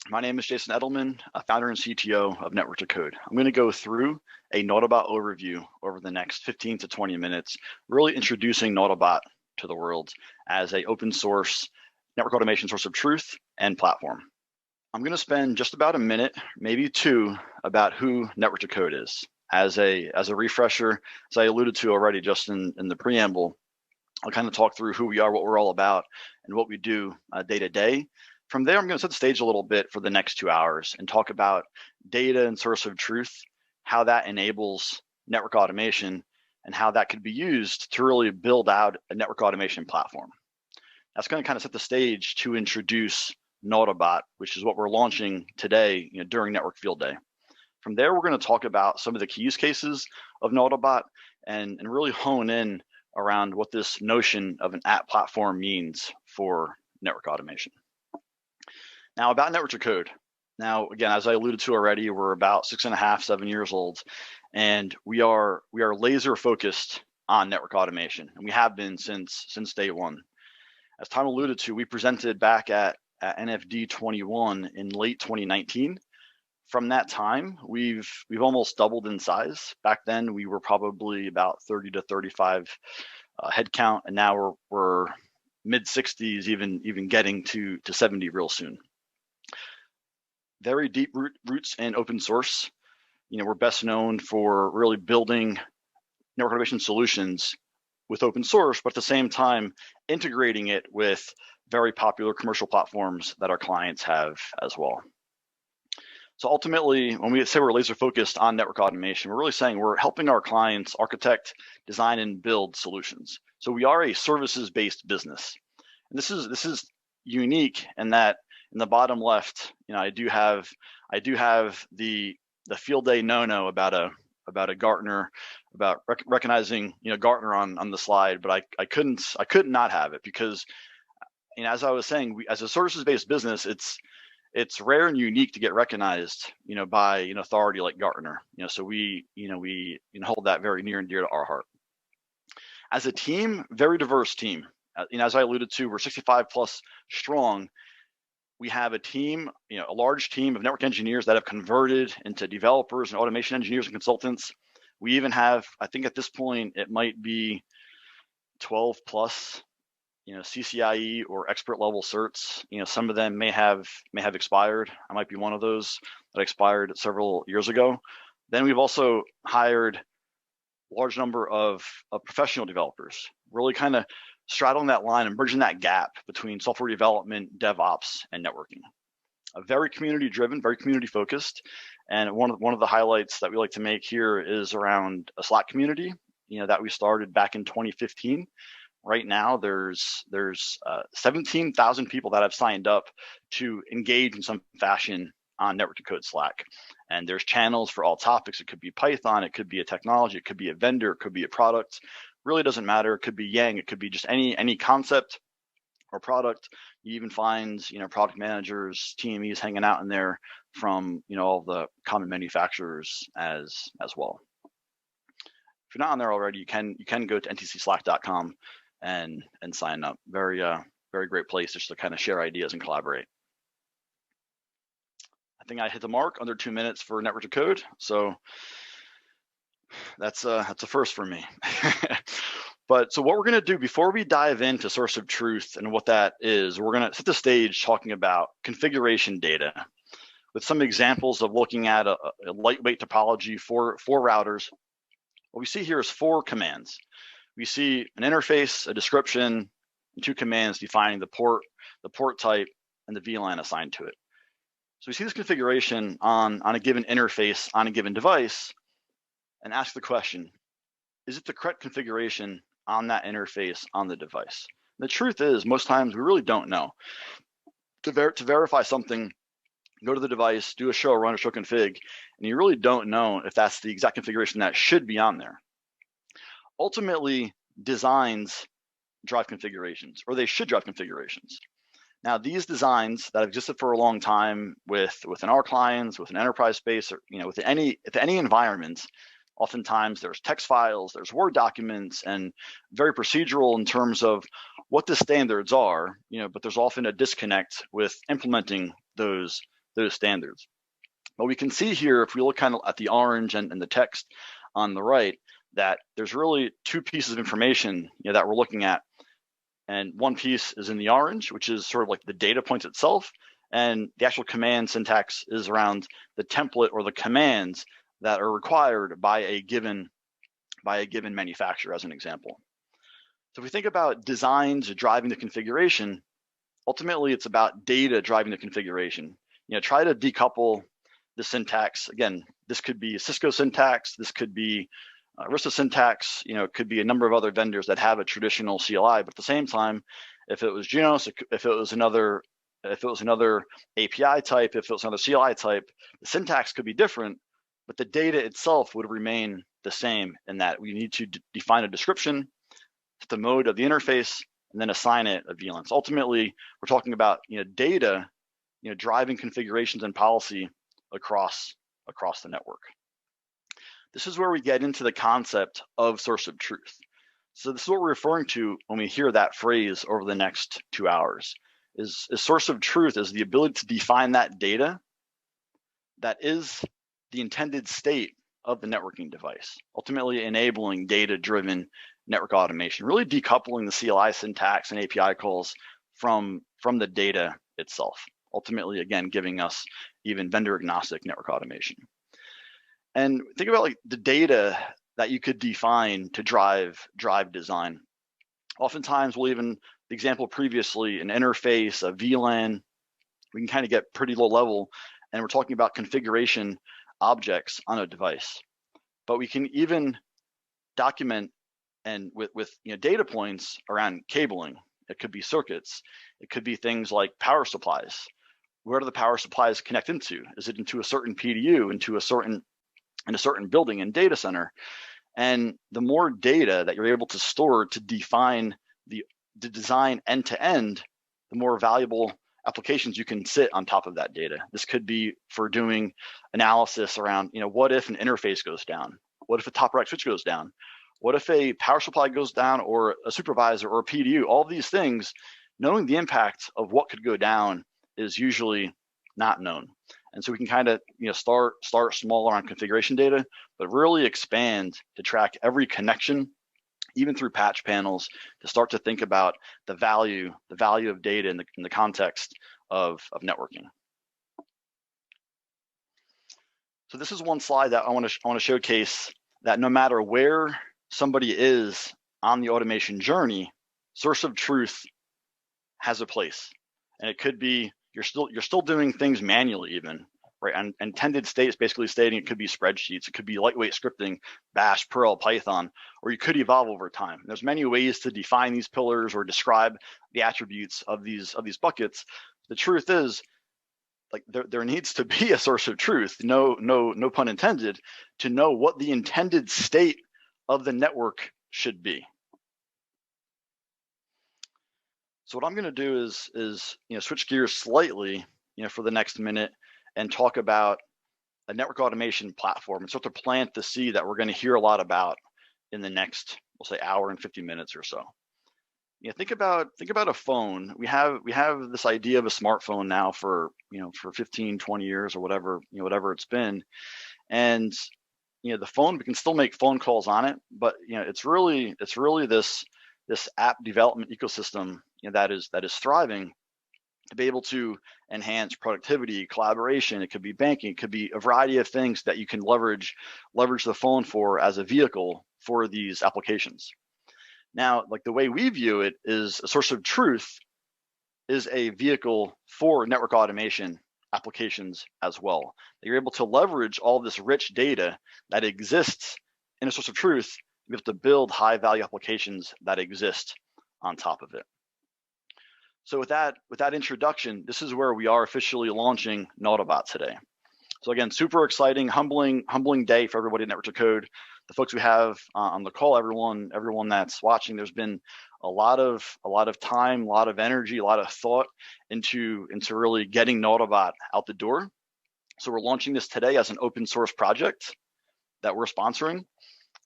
My name is Jason Edelman, founder and CTO of Network to Code. I'm going to go through a Nautobot overview over the next 15 to 20 minutes, really introducing Nautobot to the world as an open source network automation source of truth and platform. I'm going to spend just about a minute, maybe two, about who Network to Code is. As a refresher, as I alluded to already just in the preamble, I'll kind of talk through who we are, what we're all about, and what we do day to day. From there, I'm going to set the stage a little bit for the next 2 hours and talk about data and source of truth, how that enables network automation, and how that could be used to really build out a network automation platform. That's going to kind of set the stage to introduce Nautobot, which is what we're launching today, during Network Field Day. From there, we're going to talk about some of the key use cases of Nautobot and really hone in around what this notion of an app platform means for network automation. Now, about Network to Code. Now, again, as I alluded to already, we're about 6.5, 7 years old, and we are laser focused on network automation, and we have been since day one. As Tom alluded to, we presented back at NFD 21 in late 2019. From that time, we've almost doubled in size. Back then, we were probably about 30 to 35 headcount, and now we're mid 60s, even getting to 70 real soon. Very deep roots in open source. We're best known for really building network automation solutions with open source, but at the same time, integrating it with very popular commercial platforms that our clients have as well. So ultimately, when we say we're laser focused on network automation, we're really saying we're helping our clients architect, design, and build solutions. So we are a services-based business. And this is unique in that in the bottom left, I do have the field day no-no about a Gartner, about recognizing Gartner on the slide, but I couldn't not have it because as I was saying, as a services-based business, it's rare and unique to get recognized by an authority like Gartner. So we hold that very near and dear to our heart. As a team, very diverse team. As I alluded to, we're 65 plus strong. We have a team, a large team of network engineers that have converted into developers and automation engineers and consultants. We even have, I think at this point, it might be 12 plus, CCIE or expert level certs. Some of them may have expired. I might be one of those that expired several years ago. Then we've also hired a large number of professional developers, really kind of straddling that line and bridging that gap between software development, DevOps, and networking. Very community driven, very community focused. And one of the highlights that we like to make here is around a Slack community, that we started back in 2015. Right now, there's 17,000 people that have signed up to engage in some fashion on Network to Code Slack. And there's channels for all topics. It could be Python, it could be a technology, it could be a vendor, it could be a product. Really doesn't matter. It could be Yang, it could be just any concept or product. You even find product managers, TMEs hanging out in there from all the common manufacturers as well. If you're not on there already, you can go to ntcslack.com and sign up. Very great place just to kind of share ideas and collaborate. I think I hit the mark under 2 minutes for Network to Code, so that's a first for me. But so what we're going to do before we dive into source of truth and what that is, we're going to set the stage talking about configuration data with some examples of looking at a lightweight topology for routers. What we see here is 4 commands. We see an interface, a description, and 2 commands defining the port type, and the VLAN assigned to it. So we see this configuration on a given interface on a given device and ask the question, is it the correct configuration on that interface on the device? The truth is, most times we really don't know. To verify something, go to the device, do a show run or show config, and you really don't know if that's the exact configuration that should be on there. Ultimately, designs drive configurations, or they should drive configurations. Now, these designs that have existed for a long time within our clients, with an enterprise space, or with any environment, oftentimes there's text files, there's Word documents, and very procedural in terms of what the standards are, but there's often a disconnect with implementing those standards. But we can see here, if we look kind of at the orange and the text on the right, that there's really two pieces of information that we're looking at. And one piece is in the orange, which is sort of like the data point itself. And the actual command syntax is around the template or the commands that are required by a given manufacturer, as an example. So if we think about designs driving the configuration, ultimately it's about data driving the configuration. Try to decouple the syntax. Again, this could be Cisco syntax, this could be Arista syntax, it could be a number of other vendors that have a traditional CLI, but at the same time, if it was Junos, if it was another API type, if it was another CLI type, the syntax could be different, but the data itself would remain the same in that we need to define a description, the mode of the interface, and then assign it a VLAN. So ultimately, we're talking about data, driving configurations and policy across the network. This is where we get into the concept of source of truth. So this is what we're referring to when we hear that phrase over the next 2 hours. Is source of truth is the ability to define that data that is the intended state of the networking device, ultimately enabling data-driven network automation, really decoupling the CLI syntax and API calls from the data itself, ultimately, again, giving us even vendor-agnostic network automation. And think about like the data that you could define to drive design. Oftentimes, we'll even, the example previously, an interface, a VLAN, we can kind of get pretty low level, and we're talking about configuration objects on a device. But we can even document and with data points around cabling. It could be circuits. It could be things like power supplies. Where do the power supplies connect into? Is it into a certain PDU, into a certain building and data center? And the more data that you're able to store to define the design end to end, the more valuable applications you can sit on top of that data. This could be for doing analysis around, what if an interface goes down? What if a top rack switch goes down? What if a power supply goes down, or a supervisor, or a PDU? All of these things, knowing the impact of what could go down is usually not known. And so we can kind of start small around configuration data, but really expand to track every connection, even through patch panels, to start to think about the value of data in the context of networking. So this is one slide that I want to showcase that no matter where somebody is on the automation journey, source of truth has a place. And it could be you're still doing things manually even, right? And intended state is basically stating it could be spreadsheets, it could be lightweight scripting, Bash, Perl, Python, or you could evolve over time. There's many ways to define these pillars or describe the attributes of these buckets. The truth is, like there needs to be a source of truth, no pun intended, to know what the intended state of the network should be. So what I'm going to do is switch gears slightly, for the next minute, and talk about a network automation platform and start to plant the seed that we're going to hear a lot about in the next, we'll say, hour and 50 minutes or so. Think about a phone. We have this idea of a smartphone now for 15, 20 years or whatever it's been, and the phone, we can still make phone calls on it, but it's really this app development ecosystem that is thriving to be able to enhance productivity, collaboration. It could be banking, it could be a variety of things that you can leverage the phone for as a vehicle for these applications. Now, like the way we view it is a source of truth is a vehicle for network automation applications as well. You're able to leverage all this rich data that exists in a source of truth to be able to build high value applications that exist on top of it. So with that introduction, this is where we are officially launching Nautobot today. So again, super exciting, humbling day for everybody at Network to Code. The folks we have on the call, everyone that's watching, there's been a lot of time, a lot of energy, a lot of thought into really getting Nautobot out the door. So we're launching this today as an open source project that we're sponsoring.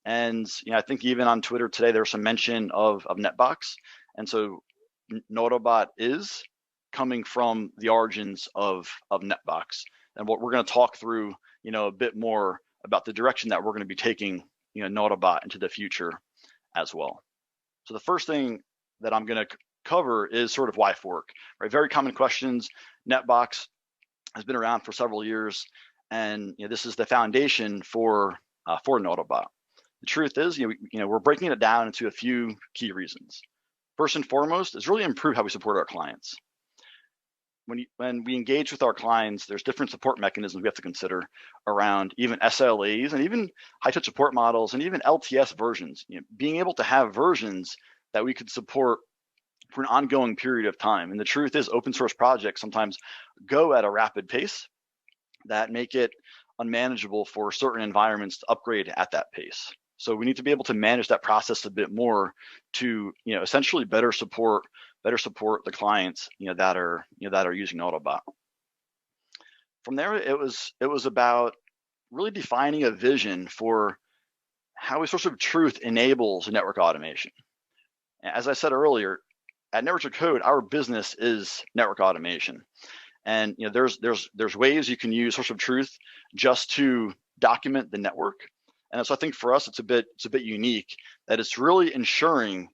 And I think even on Twitter today, there was some mention of Netbox. And so Nautobot is coming from the origins of Netbox. And what we're going to talk through, a bit more about the direction that we're going to be taking, Nautobot into the future as well. So the first thing that I'm going to cover is sort of why fork, right? Very common questions. Netbox has been around for several years, and this is the foundation for Nautobot. The truth is, we're breaking it down into a few key reasons. First and foremost is really improve how we support our clients. When we engage with our clients, there's different support mechanisms we have to consider around even SLAs and even high-touch support models and even LTS versions. Being able to have versions that we could support for an ongoing period of time. And the truth is, open source projects sometimes go at a rapid pace that make it unmanageable for certain environments to upgrade at that pace. So we need to be able to manage that process a bit more to, essentially better support the clients, that are using Nautobot. From there, it was about really defining a vision for how a source of truth enables network automation. As I said earlier, at Networks of Code, our business is network automation, and there's ways you can use source of truth just to document the network. And so I think for us, it's a bit unique that it's really ensuring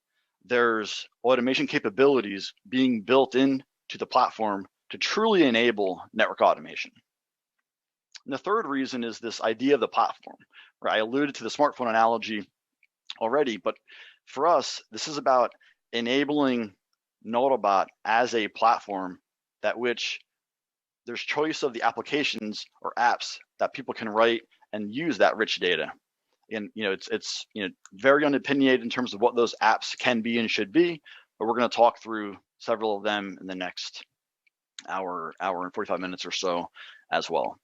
there's automation capabilities being built into the platform to truly enable network automation. And the third reason is this idea of the platform, right? I alluded to the smartphone analogy already, but for us, this is about enabling Nautobot as a platform that which there's choice of the applications or apps that people can write and use that rich data. And it's very unopinionated in terms of what those apps can be and should be, but we're going to talk through several of them in the next hour and 45 minutes or so as well.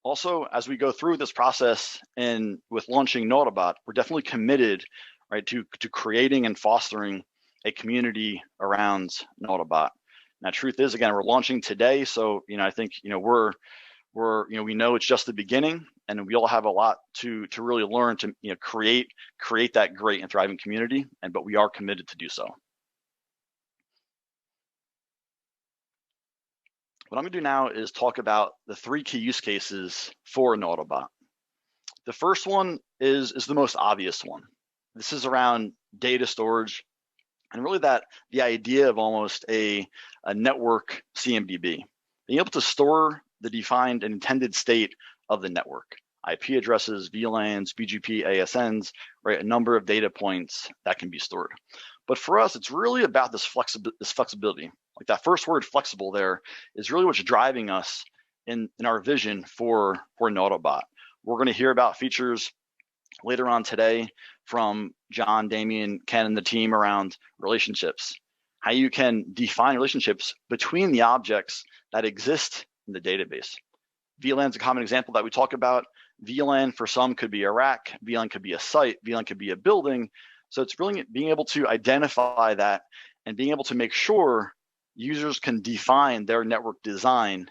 Also, as we go through this process and with launching Nautobot, we're definitely committed, right, to creating and fostering a community around Nautobot. Now, truth is, again, we're launching today, so I think we know it's just the beginning, and we all have a lot to really learn to create that great and thriving community, but we are committed to do so. What I'm going to do now is talk about the 3 key use cases for Nautobot. The first one is the most obvious one. This is around data storage, and really the idea of almost a network CMDB, being able to store the defined and intended state of the network, IP addresses, VLANs, BGP, ASNs, right? A number of data points that can be stored. But for us, it's really about this flexibility. Like that first word, flexible, there is really what's driving us in our vision for Nautobot. We're going to hear about features later on today from John, Damien, Ken, and the team around relationships, how you can define relationships between the objects that exist in the database. VLAN is a common example that we talk about. VLAN for some could be a rack, VLAN could be a site, VLAN could be a building. So it's really being able to identify that and being able to make sure users can define their network design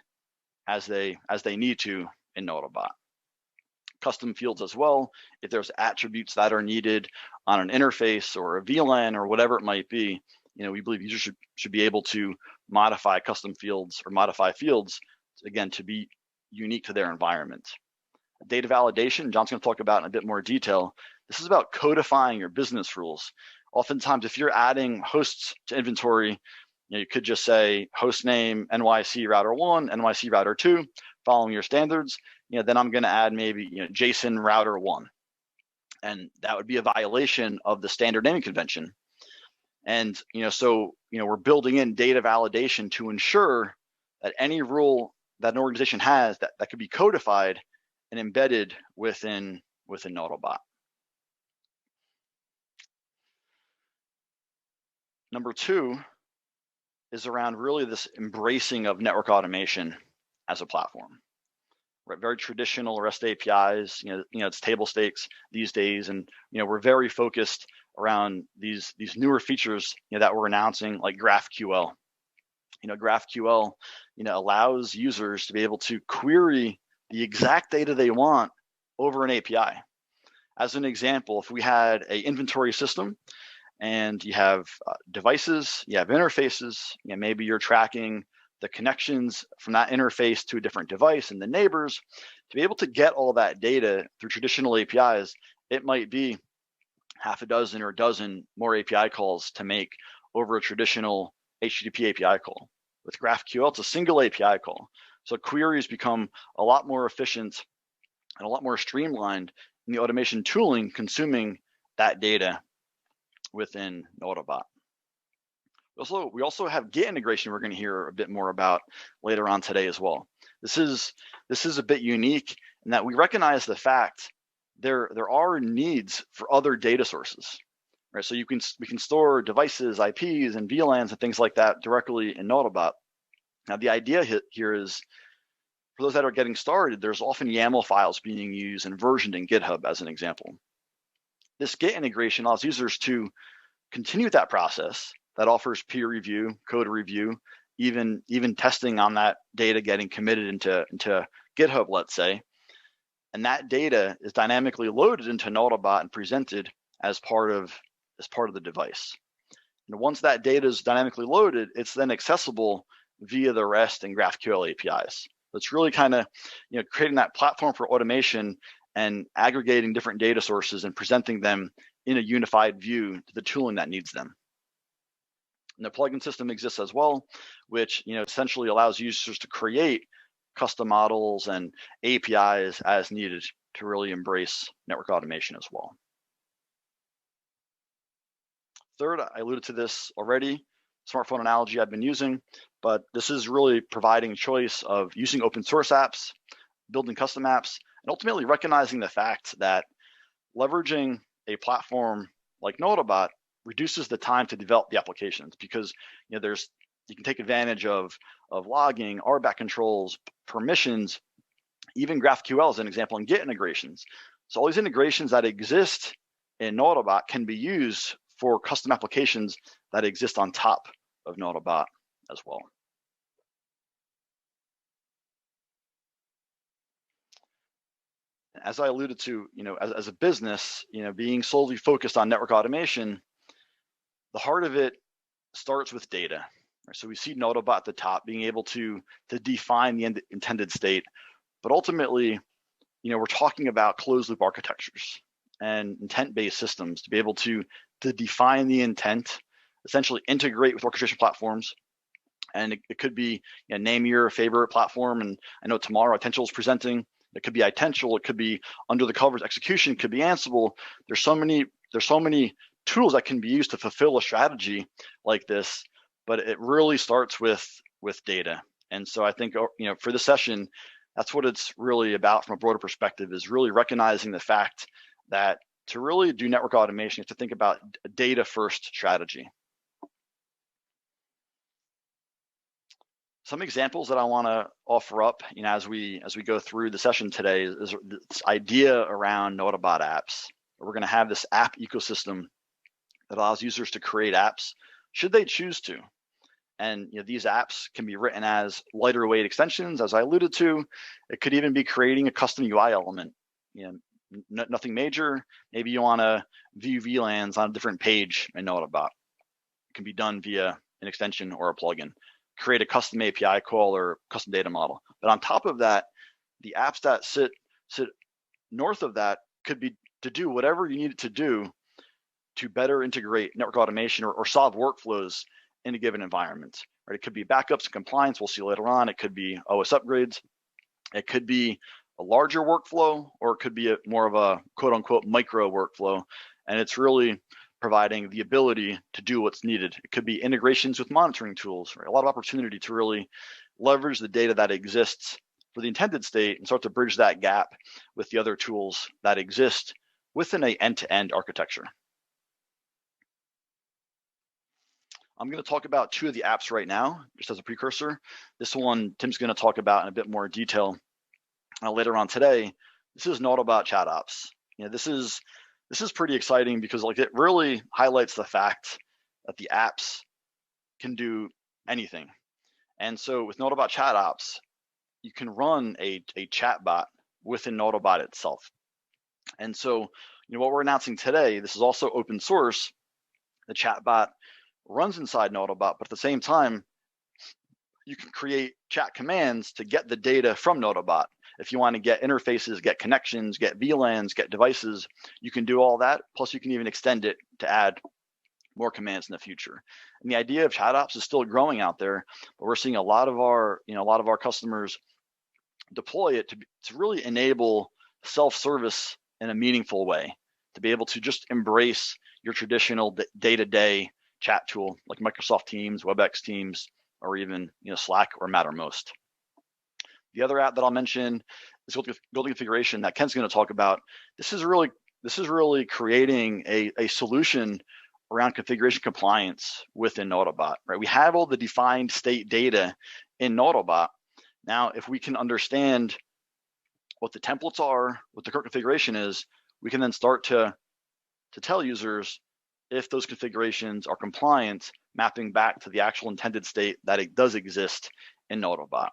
as they need to in Nautobot. Custom fields as well, if there's attributes that are needed on an interface or a VLAN or whatever it might be, we believe users should be able to modify custom fields or modify fields, again, to be unique to their environment. Data validation, John's going to talk about in a bit more detail. This is about codifying your business rules. Oftentimes, if you're adding hosts to inventory, you could just say host name NYC router 1, NYC router 2, following your standards. Then I'm going to add maybe JSON router 1, and that would be a violation of the standard naming convention. And so we're building in data validation to ensure that any rule that an organization has that could be codified and embedded within Nautobot. Number 2 is around really this embracing of network automation as a platform. Right, very traditional REST APIs, it's table stakes these days, and we're very focused around these newer features that we're announcing, like GraphQL. GraphQL allows users to be able to query the exact data they want over an API. As an example, if we had an inventory system and you have devices, you have interfaces, maybe you're tracking the connections from that interface to a different device and the neighbors. To be able to get all that data through traditional APIs, it might be half a dozen or a dozen more API calls to make over a traditional HTTP API call. With GraphQL, it's a single API call. So queries become a lot more efficient and a lot more streamlined in the automation tooling consuming that data within Nautobot. We also have Git integration we're going to hear a bit more about later on today as well. This is a bit unique in that we recognize the fact there are needs for other data sources, right? So we can store devices, IPs, and VLANs and things like that directly in Nautobot. Now the idea here is, for those that are getting started, there's often YAML files being used and versioned in GitHub as an example. This Git integration allows users to continue that process that offers peer review, code review, even testing on that data getting committed into GitHub, let's say. And that data is dynamically loaded into Nautobot and presented as part of the device. And once that data is dynamically loaded, it's then accessible via the REST and GraphQL APIs. So it's really kind of creating that platform for automation and aggregating different data sources and presenting them in a unified view to the tooling that needs them. And the plugin system exists as well, which essentially allows users to create custom models and APIs as needed to really embrace network automation as well. Third, I alluded to this already, smartphone analogy I've been using, but this is really providing choice of using open source apps, building custom apps, and ultimately recognizing the fact that leveraging a platform like Nautobot reduces the time to develop the applications, because you can take advantage of logging, RBAC controls, permissions, even GraphQL as an example, and Git integrations. So all these integrations that exist in Nautobot can be used for custom applications that exist on top of Nautobot as well. As I alluded to, as a business, being solely focused on network automation, the heart of it starts with data. So we see Nautobot at the top, being able to define the intended state, but ultimately, we're talking about closed loop architectures and intent-based systems to be able to define the intent, essentially integrate with orchestration platforms. And it could be name your favorite platform. And I know tomorrow Attentional is presenting. It could be Attentional. It could be under the covers execution. It could be Ansible. There's so many tools that can be used to fulfill a strategy like this, but it really starts with data. And so I think for this session, that's what it's really about from a broader perspective, is really recognizing the fact that to really do network automation, you have to think about a data first strategy. Some examples that I want to offer up, as we go through the session today, is this idea around Nautobot Apps. We're going to have this app ecosystem that allows users to create apps, should they choose to. And these apps can be written as lighter weight extensions, as I alluded to. It could even be creating a custom UI element. Nothing major. Maybe you want to view VLANs on a different page in Nautobot. It can be done via an extension or a plugin. Create a custom API call or custom data model. But on top of that, the apps that sit north of that could be to do whatever you need it to do to better integrate network automation or solve workflows in a given environment. Right? It could be backups and compliance. We'll see later on. It could be OS upgrades. It could be a larger workflow, or it could be more of a quote unquote micro workflow. And it's really providing the ability to do what's needed. It could be integrations with monitoring tools, right? A lot of opportunity to really leverage the data that exists for the intended state and start to bridge that gap with the other tools that exist within an end-to-end architecture. I'm going to talk about two of the apps right now, just as a precursor. This one Tim's going to talk about in a bit more detail later on today. This is Nautobot Chat Apps. This is pretty exciting because it really highlights the fact that the apps can do anything. And so with Nautobot Chat Apps, you can run a chat bot within Nautobot itself. And so what we're announcing today, this is also open source, the chatbot runs inside Nautobot, but at the same time, you can create chat commands to get the data from Nautobot. If you want to get interfaces, get connections, get VLANs, get devices, you can do all that. Plus, you can even extend it to add more commands in the future. And the idea of chat ops is still growing out there, but we're seeing a lot of our customers deploy it to really enable self-service in a meaningful way, to be able to just embrace your traditional day-to-day chat tool like Microsoft Teams, WebEx Teams, or even Slack or Mattermost. The other app that I'll mention is building configuration that Ken's going to talk about. This is really creating a solution around configuration compliance within Nautobot. Right, we have all the defined state data in Nautobot. Now, if we can understand what the templates are, what the current configuration is, we can then start to tell users if those configurations are compliant, mapping back to the actual intended state that it does exist in Nautobot.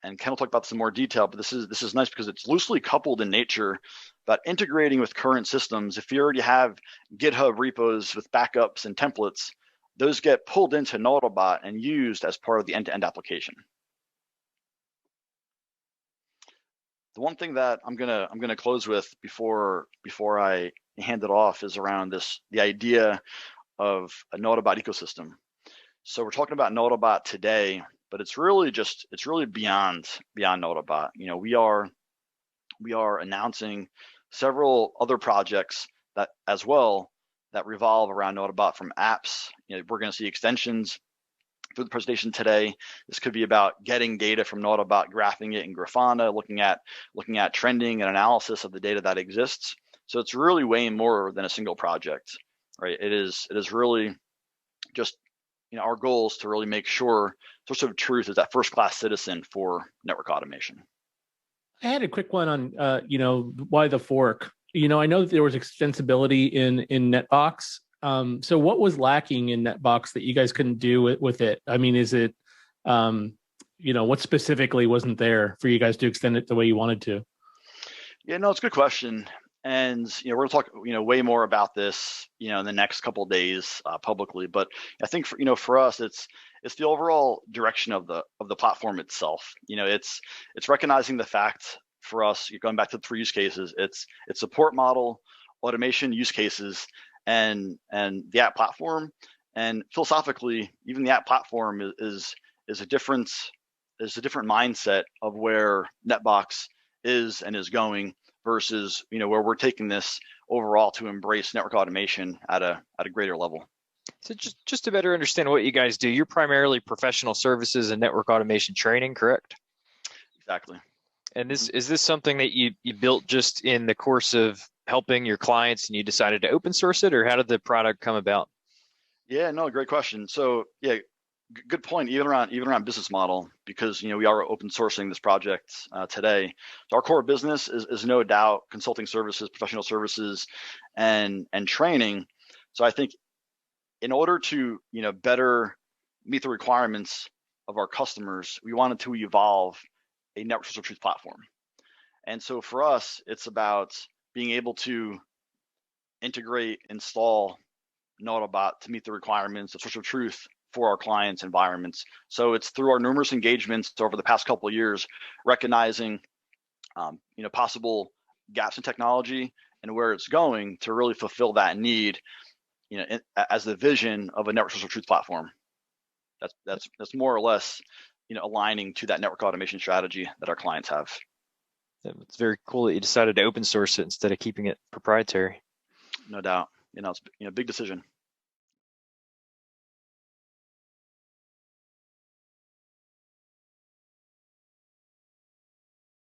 And Ken will talk about this in more detail, but this is nice because it's loosely coupled in nature, but integrating with current systems. If you already have GitHub repos with backups and templates, those get pulled into Nautobot and used as part of the end-to-end application. The one thing that I'm gonna close with before I hand it off is around the idea of a Nautobot ecosystem. So we're talking about Nautobot today, but it's really beyond Nautobot. We are announcing several other projects that as well that revolve around Nautobot, from apps. We're going to see extensions through the presentation today. This could be about getting data from Nautobot, graphing it in Grafana, looking at trending and analysis of the data that exists. So it's really way more than a single project, right? It is really just our goal is to really make sure Source of Truth is that first-class citizen for network automation. I had a quick one on why the fork. I know that there was extensibility in Netbox. So what was lacking in Netbox that you guys couldn't do with it? I mean, is it what specifically wasn't there for you guys to extend it the way you wanted to? Yeah, no, it's a good question. And we're going to talk way more about this in the next couple of days publicly. But I think for us, it's the overall direction of the platform itself. It's recognizing the fact for us, going back to the 3 use cases, it's support model, automation use cases, and the app platform. And philosophically, even the app platform is a different mindset of where Netbox is and is going versus where we're taking this overall to embrace network automation at a greater level. So just to better understand what you guys do, you're primarily professional services and network automation training, correct? Exactly. And is this something that you built just in the course of helping your clients and you decided to open source it, or how did the product come about? Yeah, no, great question. So yeah, good point. Even around business model, because we are open sourcing this project today. So our core business is no doubt consulting services, professional services, and training. So I think in order to better meet the requirements of our customers, we wanted to evolve a network source of truth platform. And so for us, it's about being able to integrate, install Nautobot to meet the requirements of source of truth for our clients' environments. So it's through our numerous engagements over the past couple of years, recognizing possible gaps in technology and where it's going to really fulfill that need, as the vision of a network source of truth platform. That's more or less aligning to that network automation strategy that our clients have. It's very cool that you decided to open source it instead of keeping it proprietary. No doubt. It's a big decision.